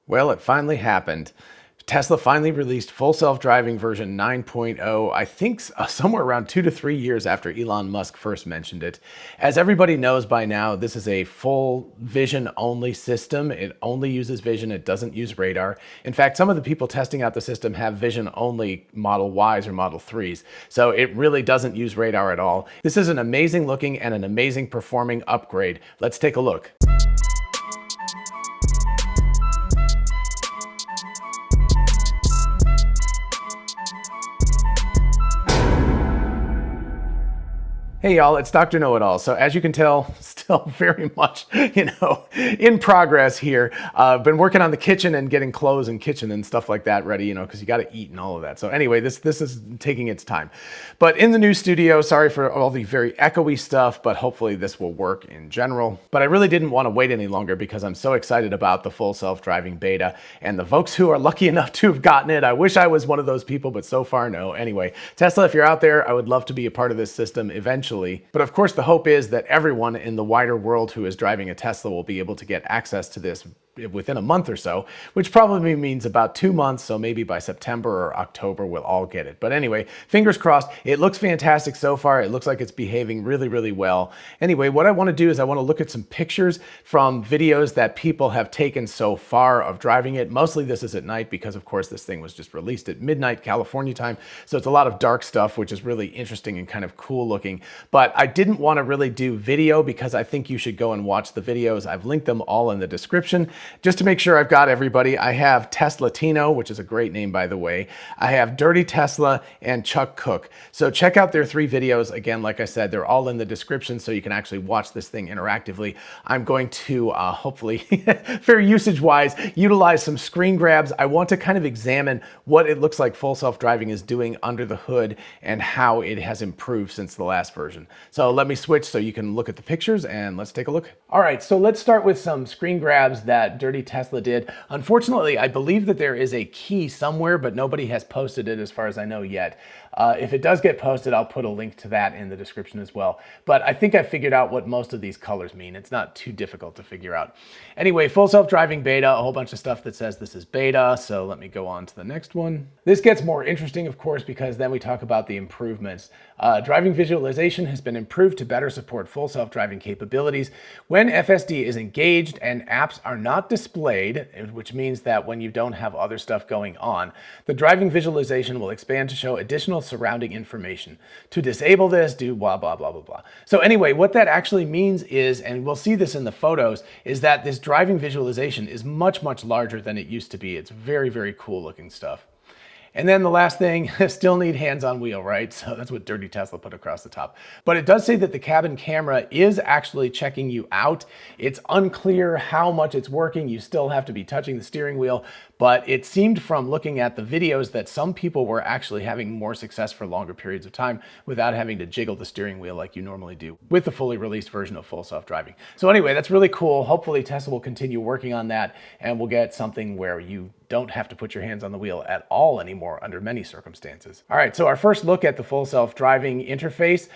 Well, it finally happened. Tesla finally released full self-driving version 9.0, I think somewhere around 2 to 3 years after Elon Musk first mentioned it. As everybody knows by now, this is a full vision only system. It only uses vision, it doesn't use radar. In fact, some of the people testing out the system have vision only Model Ys or Model 3s, so it really doesn't use radar at all. This is an amazing looking and an amazing performing upgrade. Let's take a look. Hey y'all, it's Dr. Know-It-All. So as you can tell, still very much, in progress here. Been working on the kitchen and getting clothes and kitchen and stuff like that ready, because you got to eat and all of that. So anyway, this is taking its time. But in the new studio, sorry for all the very echoey stuff, but hopefully this will work in general. But I really didn't want to wait any longer because I'm so excited about the full self-driving beta and the folks who are lucky enough to have gotten it. I wish I was one of those people, but so far, no. Anyway, Tesla, if you're out there, I would love to be a part of this system eventually. But of course, the hope is that everyone in the wider world who is driving a Tesla will be able to get access to this within a month or so, which probably means about 2 months. So maybe by September or October, we'll all get it. But anyway, fingers crossed. It looks fantastic so far. It looks like it's behaving really, really well. Anyway, what I want to do is I want to look at some pictures from videos that people have taken so far of driving it. Mostly this is at night because of course this thing was just released at midnight California time. So it's a lot of dark stuff, which is really interesting and kind of cool looking. But I didn't want to really do video because I think you should go and watch the videos. I've linked them all in the description. Just to make sure I've got everybody, I have Teslatino, which is a great name, by the way. I have Dirty Tesla and Chuck Cook. So check out their 3 videos. Again, like I said, they're all in the description so you can actually watch this thing interactively. I'm going to hopefully, fair usage-wise, utilize some screen grabs. I want to kind of examine what it looks like full self-driving is doing under the hood and how it has improved since the last version. So let me switch so you can look at the pictures and let's take a look. All right, so let's start with some screen grabs that Dirty Tesla did. Unfortunately, I believe that there is a key somewhere, but nobody has posted it as far as I know yet. If it does get posted, I'll put a link to that in the description as well. But I think I figured out what most of these colors mean. It's not too difficult to figure out. Anyway, full self-driving beta, a whole bunch of stuff that says this is beta. So let me go on to the next one. This gets more interesting, of course, because then we talk about the improvements. Driving visualization has been improved to better support full self-driving capabilities when FSD is engaged and apps are not displayed, which means that when you don't have other stuff going on, the driving visualization will expand to show additional surrounding information. To disable this, do blah, blah, blah, blah, blah. So anyway, what that actually means is, and we'll see this in the photos, is that this driving visualization is much, much larger than it used to be. It's very, very cool looking stuff. And then the last thing, still need hands on wheel, right? So that's what Dirty Tesla put across the top. But it does say that the cabin camera is actually checking you out. It's unclear how much it's working. You still have to be touching the steering wheel. But it seemed from looking at the videos that some people were actually having more success for longer periods of time without having to jiggle the steering wheel like you normally do with the fully released version of full self-driving. So anyway, that's really cool. Hopefully Tesla will continue working on that and we'll get something where you don't have to put your hands on the wheel at all anymore under many circumstances. All right, so our first look at the full self-driving interface.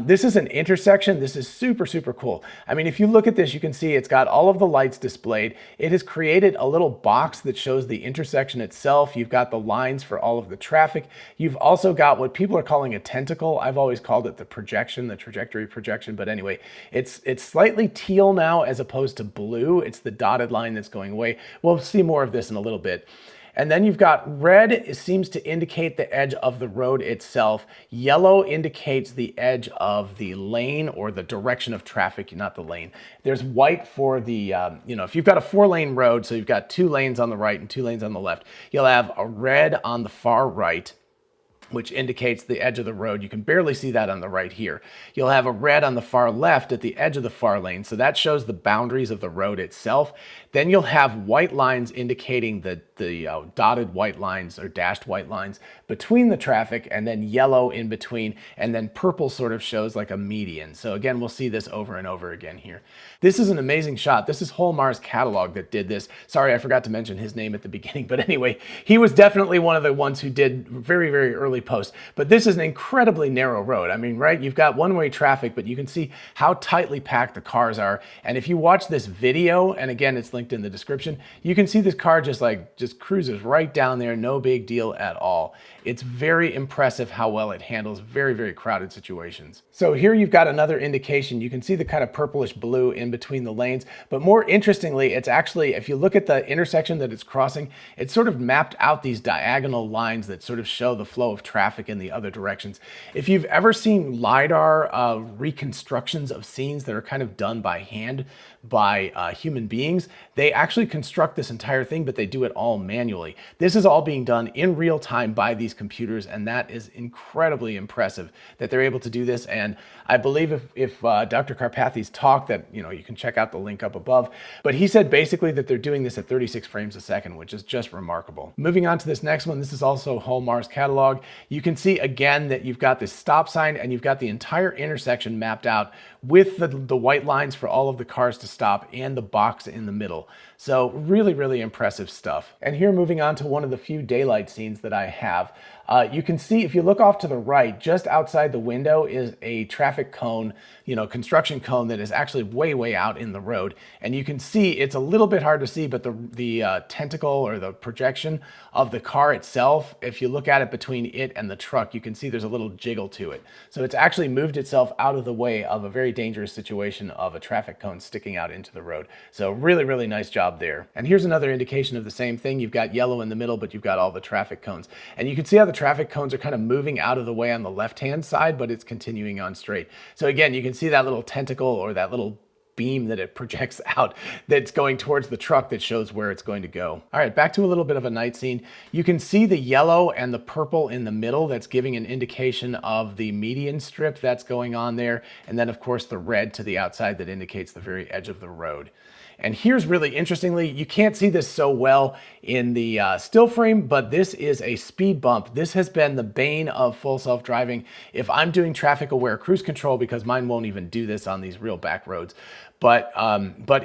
This is an intersection. This is super, super cool. I mean, if you look at this, you can see it's got all of the lights displayed. It has created a little box that shows the intersection itself. You've got the lines for all of the traffic. You've also got what people are calling a tentacle. I've always called it the projection, the trajectory projection. But anyway, it's slightly teal now as opposed to blue. It's the dotted line that's going away. We'll see more of this in a little bit. And then you've got red, it seems to indicate the edge of the road itself. Yellow indicates the edge of the lane or the direction of traffic, not the lane. There's white for the, if you've got a 4-lane road, so you've got 2 lanes on the right and 2 lanes on the left, you'll have a red on the far right, which indicates the edge of the road. You can barely see that on the right here. You'll have a red on the far left at the edge of the far lane, so that shows the boundaries of the road itself. Then you'll have white lines indicating the the dotted white lines or dashed white lines between the traffic, and then yellow in between, and then purple sort of shows like a median. So again, we'll see this over and over again here. This is an amazing shot. This is Holmar's catalog that did this. Sorry, I forgot to mention his name at the beginning, but anyway, he was definitely one of the ones who did very, very early posts. But this is an incredibly narrow road. I mean, right, you've got one-way traffic, but you can see how tightly packed the cars are. And if you watch this video, and again, it's linked in the description, you can see this car just cruises right down there, no big deal at all. It's very impressive how well it handles very, very crowded situations. So here you've got another indication. You can see the kind of purplish blue in between the lanes, but more interestingly, it's actually, if you look at the intersection that it's crossing, it's sort of mapped out these diagonal lines that sort of show the flow of traffic in the other directions. If you've ever seen LiDAR reconstructions of scenes that are kind of done by hand by human beings, they actually construct this entire thing, but they do it all manually. This is all being done in real time by these computers, and that is incredibly impressive that they're able to do this. And I believe if Dr. Karpathy's talk that, you can check out the link up above, but he said basically that they're doing this at 36 frames a second, which is just remarkable. Moving on to this next one, this is also Holmar's catalog. You can see again that you've got this stop sign and you've got the entire intersection mapped out with the white lines for all of the cars to stop and the box in the middle. So really, really impressive stuff. And here, moving on to one of the few daylight scenes that I have, you can see if you look off to the right, just outside the window is a traffic cone, construction cone that is actually way, way out in the road. And you can see it's a little bit hard to see, but the tentacle or the projection of the car itself, if you look at it between it and the truck, you can see there's a little jiggle to it. So it's actually moved itself out of the way of a very dangerous situation of a traffic cone sticking out into the road. So really, really nice job there. And here's another indication of the same thing. You've got yellow in the middle, but you've got all the traffic cones. And you can see how the traffic cones are kind of moving out of the way on the left-hand side, but it's continuing on straight. So again, you can see that little tentacle or that little beam that it projects out that's going towards the truck that shows where it's going to go. All right, back to a little bit of a night scene. You can see the yellow and the purple in the middle. That's giving an indication of the median strip that's going on there. And then of course the red to the outside that indicates the very edge of the road. And here's really interestingly, you can't see this so well in the still frame, but this is a speed bump. This has been the bane of full self-driving. If I'm doing traffic aware cruise control, because mine won't even do this on these real back roads, but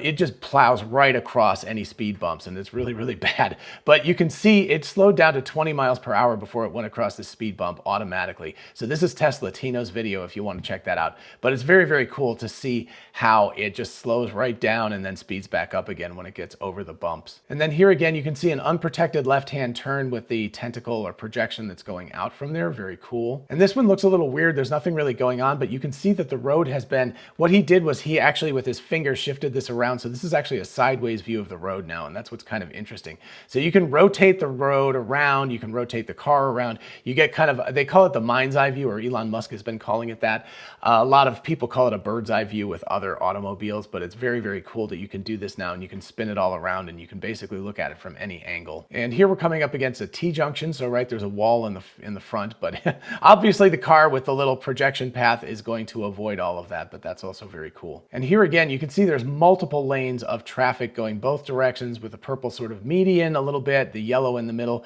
it just plows right across any speed bumps, and it's really, really bad. But you can see it slowed down to 20 miles per hour before it went across the speed bump automatically. So this is Teslatino's video if you want to check that out. But it's very, very cool to see how it just slows right down and then speeds back up again when it gets over the bumps. And then here again, you can see an unprotected left-hand turn with the tentacle or projection that's going out from there. Very cool. And this one looks a little weird. There's nothing really going on, but you can see that the road has been, what he did was he actually with his finger shifted this around. So this is actually a sideways view of the road now, and that's what's kind of interesting. So you can rotate the road around, you can rotate the car around. You get kind of, they call it the mind's eye view, or Elon Musk has been calling it that. A lot of people call it a bird's eye view with other automobiles, but it's very, very cool that you can do this now and you can spin it all around and you can basically look at it from any angle. And here we're coming up against a T-junction. So right, there's a wall in the front, but obviously the car with the little projection path is going to avoid all of that, but that's also very cool. And here again, you can see there's multiple lanes of traffic going both directions with the purple sort of median a little bit, the yellow in the middle.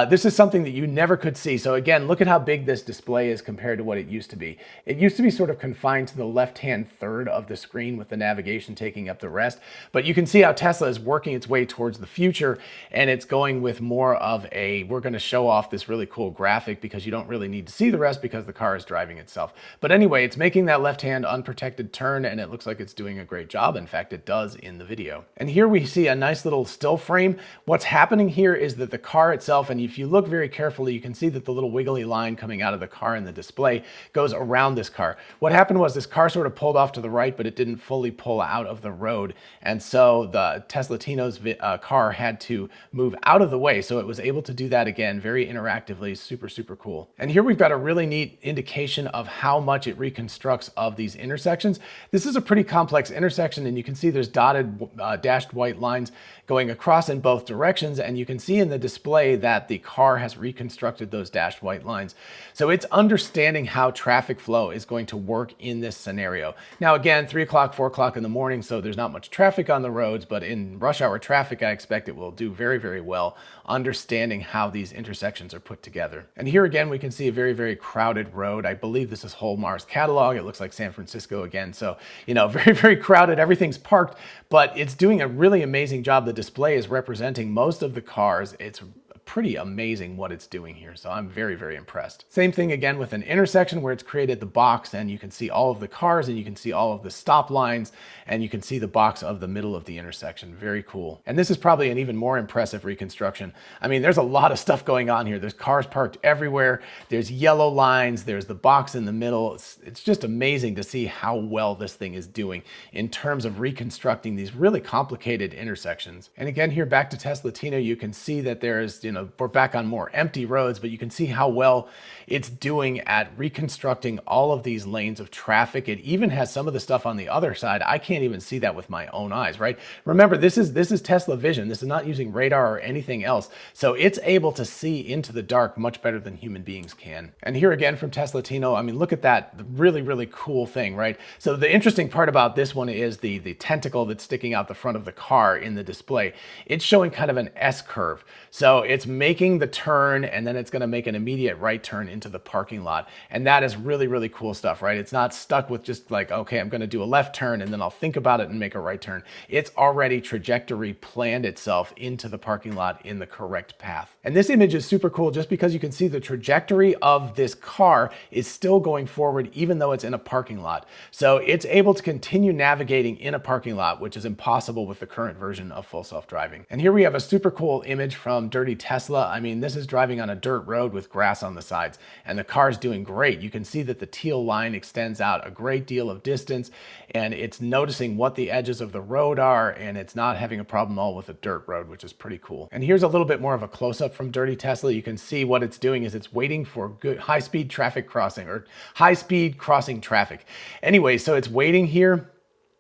This is something that you never could see. So again, look at how big this display is compared to what it used to be. It used to be sort of confined to the left-hand third of the screen with the navigation taking up the rest. But you can see how Tesla is working its way towards the future, and it's going with more of a, we're going to show off this really cool graphic because you don't really need to see the rest because the car is driving itself. But anyway, it's making that left-hand unprotected turn, and it looks like it's doing a great job. In fact, it does in the video. And here we see a nice little still frame. What's happening here is that the car itself, and if you look very carefully, you can see that the little wiggly line coming out of the car in the display goes around this car. What happened was this car sort of pulled off to the right, but it didn't fully pull out of the road. And so the Teslatino's car had to move out of the way. So it was able to do that again, very interactively, super, super cool. And here we've got a really neat indication of how much it reconstructs of these intersections. This is a pretty complex complex intersection, and you can see there's dotted dashed white lines going across in both directions, and you can see in the display that the car has reconstructed those dashed white lines. So it's understanding how traffic flow is going to work in this scenario. Now again, 3 o'clock, 4 o'clock in the morning, so there's not much traffic on the roads, but in rush hour traffic, I expect it will do very, very well understanding how these intersections are put together. And here again, we can see a very, very crowded road. I believe this is Holmar's catalog. It looks like San Francisco again. So, you know, very, very crowded. Everything's parked, but it's doing a really amazing job. The display is representing most of the cars. It's pretty amazing what it's doing here. So I'm very, very impressed. Same thing again with an intersection where it's created the box, and you can see all of the cars, and you can see all of the stop lines, and you can see the box of the middle of the intersection. Very cool. And this is probably an even more impressive reconstruction. I mean, there's a lot of stuff going on here. There's cars parked everywhere. There's yellow lines. There's the box in the middle. It's just amazing to see how well this thing is doing in terms of reconstructing these really complicated intersections. And again, here back to Tesla Latino, you can see that there's, you know, we're back on more empty roads, but you can see how well it's doing at reconstructing all of these lanes of traffic. It even has some of the stuff on the other side. I can't even see that with my own eyes, right? Remember, this is Tesla Vision. This is not using radar or anything else. So it's able to see into the dark much better than human beings can. And here again from Tesla Latino, I mean, look at that really, really cool thing, right? So the interesting part about this one is the tentacle that's sticking out the front of the car in the display. It's showing kind of an S curve. So it's making the turn, and then it's going to make an immediate right turn into the parking lot. And that is really, really cool stuff, right? It's not stuck with just like, okay, I'm going to do a left turn and then I'll think about it and make a right turn. It's already trajectory planned itself into the parking lot in the correct path. And this image is super cool just because you can see the trajectory of this car is still going forward even though it's in a parking lot. So it's able to continue navigating in a parking lot, which is impossible with the current version of full self-driving. And here we have a super cool image from Dirty Tesla. I mean, this is driving on a dirt road with grass on the sides, and the car's doing great. You can see that the teal line extends out a great deal of distance, and it's noticing what the edges of the road are, and it's not having a problem at all with a dirt road, which is pretty cool. And here's a little bit more of a close-up from Dirty Tesla. You can see what it's doing is it's waiting for good high-speed traffic crossing, or high-speed crossing traffic. Anyway, so it's waiting here.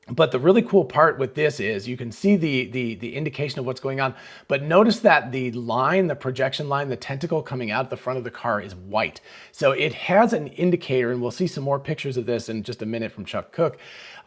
But the really cool part with this is you can see the indication of what's going on, but notice that the line, the projection line, the tentacle coming out the front of the car is white. So it has an indicator, and we'll see some more pictures of this in just a minute from Chuck Cook.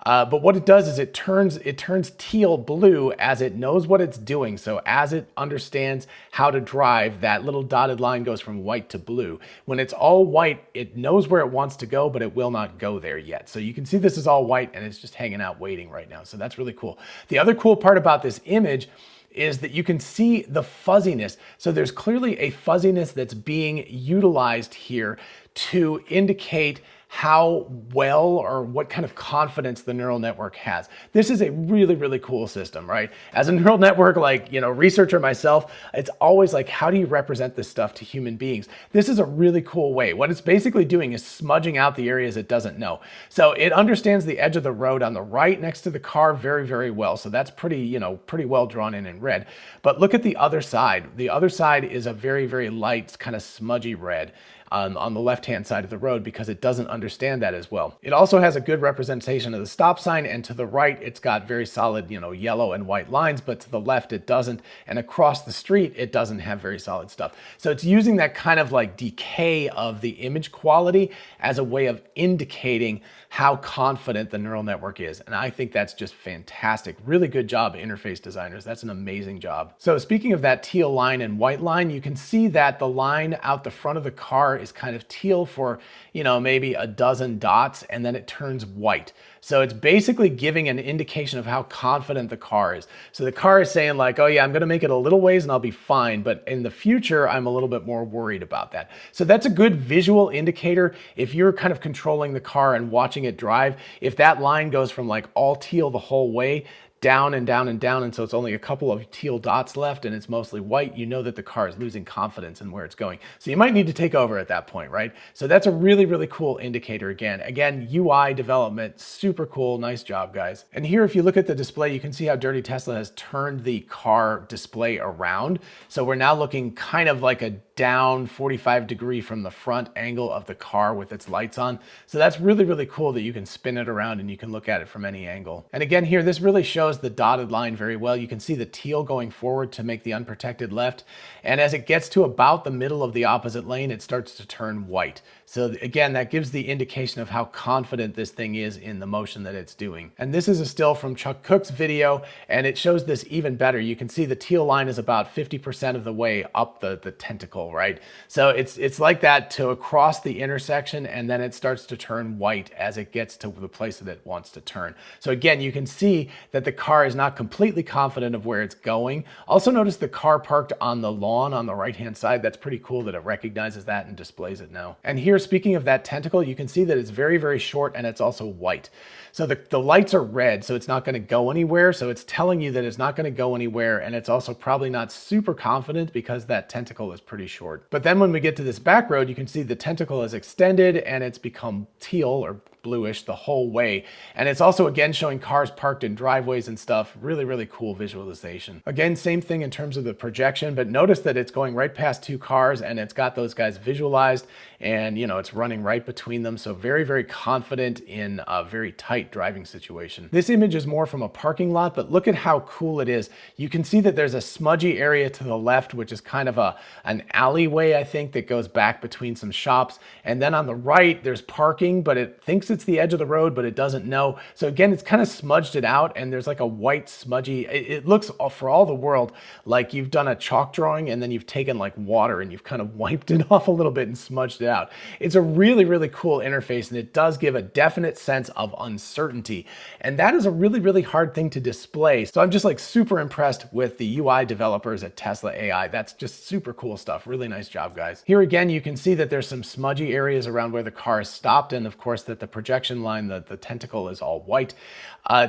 But what it does is it turns teal blue as it knows what it's doing. So as it understands how to drive, that little dotted line goes from white to blue. When it's all white, it knows where it wants to go, but it will not go there yet. So you can see this is all white and it's just hanging out waiting right now. So that's really cool. The other cool part about this image is that you can see the fuzziness. So there's clearly a fuzziness that's being utilized here to indicate how well or what kind of confidence the neural network has. This is a really, really cool system, right? As a neural network, like, you know, researcher myself, it's always like, how do you represent this stuff to human beings? This is a really cool way. What it's basically doing is smudging out the areas it doesn't know. So it understands the edge of the road on the right next to the car very, very well. So that's pretty, you know, pretty well drawn in red. But look at the other side. The other side is a very, very light, kind of smudgy red on the left-hand side of the road because it doesn't understand that as well. It also has a good representation of the stop sign, and to the right, it's got very solid, you know, yellow and white lines, but to the left, it doesn't. And across the street, it doesn't have very solid stuff. So it's using that kind of like decay of the image quality as a way of indicating how confident the neural network is. And I think that's just fantastic. Really good job, interface designers. That's an amazing job. So speaking of that teal line and white line, you can see that the line out the front of the car is kind of teal for, you know, maybe a dozen dots, and then it turns white. So it's basically giving an indication of how confident the car is. So the car is saying like, oh yeah, I'm gonna make it a little ways and I'll be fine, but in the future, I'm a little bit more worried about that. So that's a good visual indicator. If you're kind of controlling the car and watching it drive, if that line goes from like all teal the whole way down and down and down, and so it's only a couple of teal dots left and it's mostly white, you know that the car is losing confidence in where it's going. So you might need to take over at that point, right? So that's a really, really cool indicator again, UI development, super cool, nice job, guys. And here, if you look at the display, you can see how Dirty Tesla has turned the car display around. So we're now looking kind of like a down 45-degree from the front angle of the car with its lights on. So that's really, really cool that you can spin it around and you can look at it from any angle. And again, here, this really shows the dotted line very well. You can see the teal going forward to make the unprotected left. And as it gets to about the middle of the opposite lane, it starts to turn white. So again, that gives the indication of how confident this thing is in the motion that it's doing. And this is a still from Chuck Cook's video, and it shows this even better. You can see the teal line is about 50% of the way up the tentacle, right? So it's like that to across the intersection, and then it starts to turn white as it gets to the place that it wants to turn. So again, you can see that the car is not completely confident of where it's going. Also notice the car parked on the lawn on the right-hand side. That's pretty cool that it recognizes that and displays it now. And here, speaking of that tentacle, you can see that it's very, very short and it's also white. So the lights are red, so it's not going to go anywhere. So it's telling you that it's not going to go anywhere, and it's also probably not super confident because that tentacle is pretty short. But then when we get to this back road, you can see the tentacle is extended and it's become teal or bluish the whole way. And it's also again showing cars parked in driveways and stuff. Really, really cool visualization. Again, same thing in terms of the projection, but notice that it's going right past two cars and it's got those guys visualized, and you know, it's running right between them. So very, very confident in a very tight driving situation. This image is more from a parking lot, but look at how cool it is. You can see that there's a smudgy area to the left, which is kind of an alleyway, I think, that goes back between some shops. And then on the right, there's parking, but it thinks it's the edge of the road, but it doesn't know. So again, it's kind of smudged it out, and there's like a white smudgy, it looks for all the world like you've done a chalk drawing and then you've taken like water and you've kind of wiped it off a little bit and smudged it out. It's a really, really cool interface, and it does give a definite sense of uncertainty. And that is a really, really hard thing to display. So I'm just like super impressed with the UI developers at Tesla AI. That's just super cool stuff. Really nice job, guys. Here again, you can see that there's some smudgy areas around where the car is stopped, and of course that the projection line, the tentacle is all white.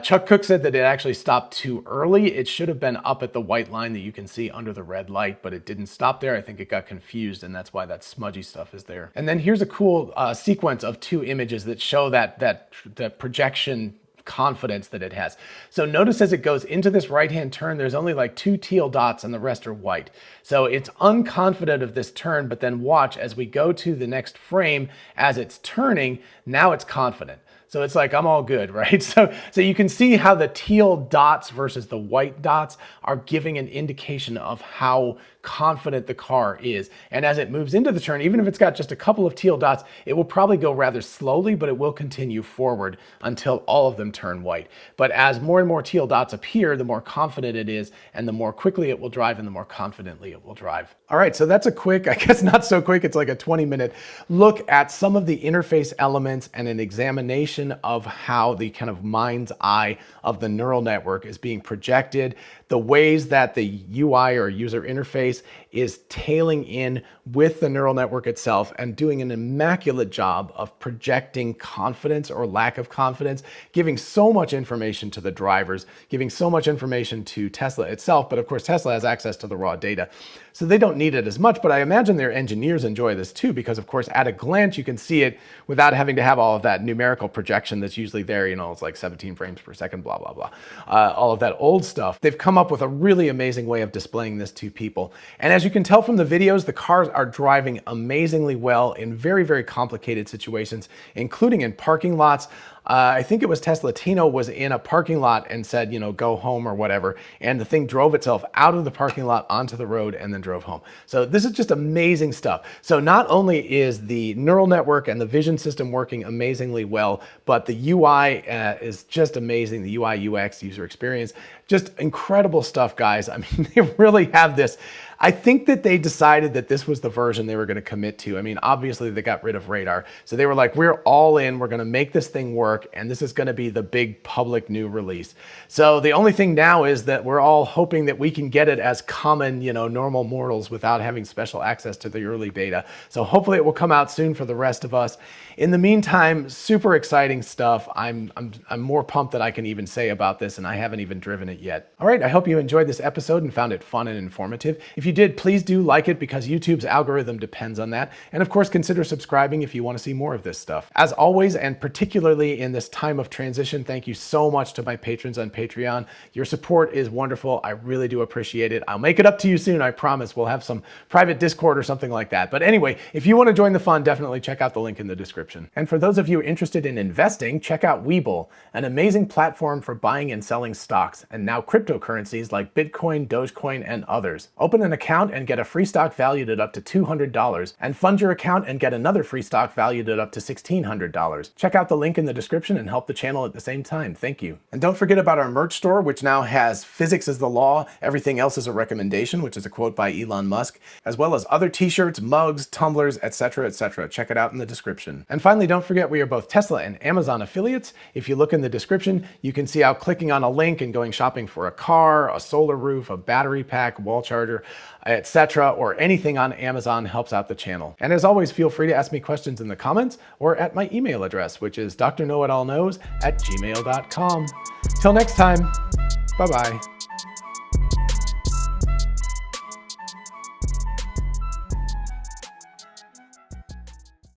Chuck Cook said that it actually stopped too early. It should have been up at the white line that you can see under the red light, but it didn't stop there. I think it got confused, and that's why that smudgy stuff is there. And then here's a cool sequence of two images that show that projection confidence that it has. So notice as it goes into this right-hand turn, there's only like two teal dots and the rest are white. So it's unconfident of this turn, but then watch as we go to the next frame, as it's turning, now it's confident. So it's like, I'm all good, right? So you can see how the teal dots versus the white dots are giving an indication of how confident the car is. And as it moves into the turn, even if it's got just a couple of teal dots, it will probably go rather slowly, but it will continue forward until all of them turn white. But as more and more teal dots appear, the more confident it is, and the more quickly it will drive and the more confidently it will drive. All right, so that's a quick, I guess not so quick, it's like a 20-minute look at some of the interface elements and an examination of how the kind of mind's eye of the neural network is being projected, the ways that the UI or user interface is tailing in with the neural network itself and doing an immaculate job of projecting confidence or lack of confidence, giving so much information to the drivers, giving so much information to Tesla itself. But of course, Tesla has access to the raw data, so they don't need it as much. But I imagine their engineers enjoy this too, because of course, at a glance, you can see it without having to have all of that numerical projection that's usually there. You know, it's like 17 frames per second, blah, blah, blah. All of that old stuff. They've come up with a really amazing way of displaying this to people. And as you can tell from the videos, the cars are driving amazingly well in very, very complicated situations, including in parking lots. I think it was Tesla Tino was in a parking lot and said, you know, go home or whatever. And the thing drove itself out of the parking lot onto the road and then drove home. So this is just amazing stuff. So not only is the neural network and the vision system working amazingly well, but the UI is just amazing. The UI, UX, user experience, just incredible stuff, guys. I mean, they really have this I think that they decided that this was the version they were going to commit to. I mean, obviously they got rid of radar. So they were like, we're all in, we're going to make this thing work. And this is going to be the big public new release. So the only thing now is that we're all hoping that we can get it as common, normal mortals without having special access to the early beta. So hopefully it will come out soon for the rest of us. In the meantime, super exciting stuff. I'm more pumped than I can even say about this, and I haven't even driven it yet. All right, I hope you enjoyed this episode and found it fun and informative. If you did, please do like it because YouTube's algorithm depends on that. And of course, consider subscribing if you want to see more of this stuff. As always, and particularly in this time of transition, thank you so much to my patrons on Patreon. Your support is wonderful. I really do appreciate it. I'll make it up to you soon, I promise. We'll have some private Discord or something like that. But anyway, if you want to join the fun, definitely check out the link in the description. And for those of you interested in investing, check out WeBull, an amazing platform for buying and selling stocks, and now cryptocurrencies like Bitcoin, Dogecoin, and others. Open an account and get a free stock valued at up to $200, and fund your account and get another free stock valued at up to $1,600. Check out the link in the description and help the channel at the same time. Thank you. And don't forget about our merch store, which now has "Physics is the Law, Everything Else is a Recommendation," which is a quote by Elon Musk, as well as other t-shirts, mugs, tumblers, etc., etc. Check it out in the description. And finally, don't forget we are both Tesla and Amazon affiliates. If you look in the description, you can see how clicking on a link and going shopping for a car, a solar roof, a battery pack, wall charger, etc., or anything on Amazon helps out the channel. And as always, feel free to ask me questions in the comments or at my email address, which is drknowitallknows@gmail.com. Till next time, bye-bye.